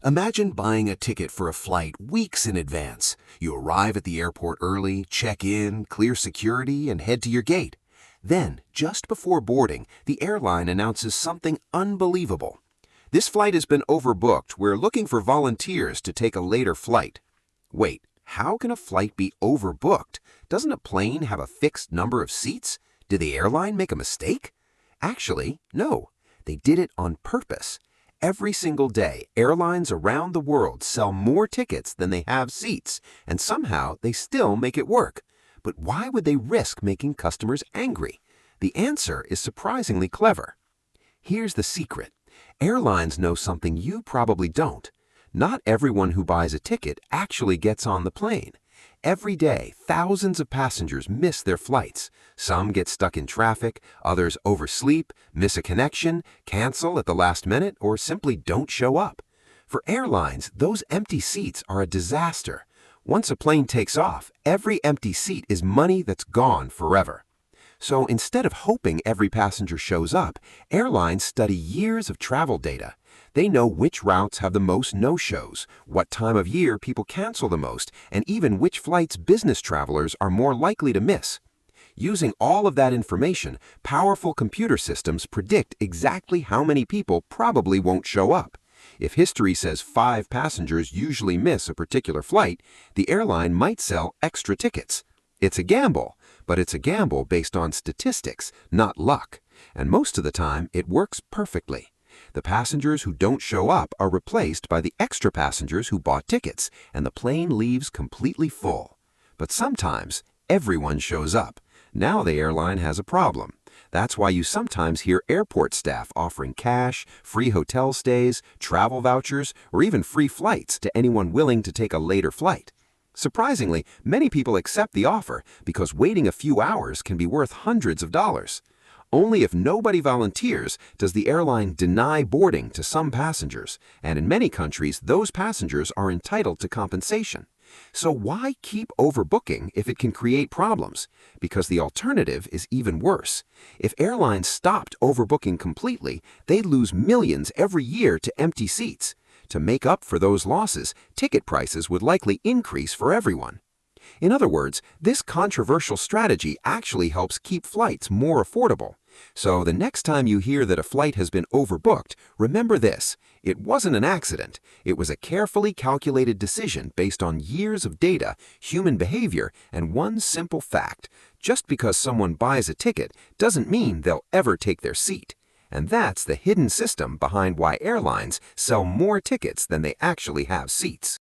Imagine buying a ticket for a flight weeks in advance. You arrive at the airport early, check in, clear security, and head to your gate. Then, just before boarding, the airline announces something unbelievable. This flight has been overbooked. We're looking for volunteers to take a later flight. Wait, how can a flight be overbooked? Doesn't a plane have a fixed number of seats? Did the airline make a mistake? Actually, no. They did it on purpose. Every single day, airlines around the world sell more tickets than they have seats, and somehow they still make it work. But why would they risk making customers angry? The answer is surprisingly clever. Here's the secret. Airlines know something you probably don't. Not everyone who buys a ticket actually gets on the plane. Every day, thousands of passengers miss their flights. Some get stuck in traffic, others oversleep, miss a connection, cancel at the last minute, or simply don't show up. For airlines, those empty seats are a disaster. Once a plane takes off, every empty seat is money that's gone forever. So instead of hoping every passenger shows up, airlines study years of travel data. They know which routes have the most no-shows, what time of year people cancel the most, and even which flights business travelers are more likely to miss. Using all of that information, powerful computer systems predict exactly how many people probably won't show up. If history says 5 passengers usually miss a particular flight, the airline might sell extra tickets. It's a gamble, but it's a gamble based on statistics, not luck. And most of the time, it works perfectly. The passengers who don't show up are replaced by the extra passengers who bought tickets, and the plane leaves completely full. But sometimes, everyone shows up. Now the airline has a problem. That's why you sometimes hear airport staff offering cash, free hotel stays, travel vouchers, or even free flights to anyone willing to take a later flight. Surprisingly, many people accept the offer because waiting a few hours can be worth hundreds of dollars. Only if nobody volunteers does the airline deny boarding to some passengers, and in many countries, those passengers are entitled to compensation. So why keep overbooking if it can create problems? Because the alternative is even worse. If airlines stopped overbooking completely, they'd lose millions every year to empty seats. To make up for those losses, ticket prices would likely increase for everyone. In other words, this controversial strategy actually helps keep flights more affordable. So the next time you hear that a flight has been overbooked, remember this: it wasn't an accident. It was a carefully calculated decision based on years of data, human behavior, and one simple fact. Just because someone buys a ticket doesn't mean they'll ever take their seat. And that's the hidden system behind why airlines sell more tickets than they actually have seats.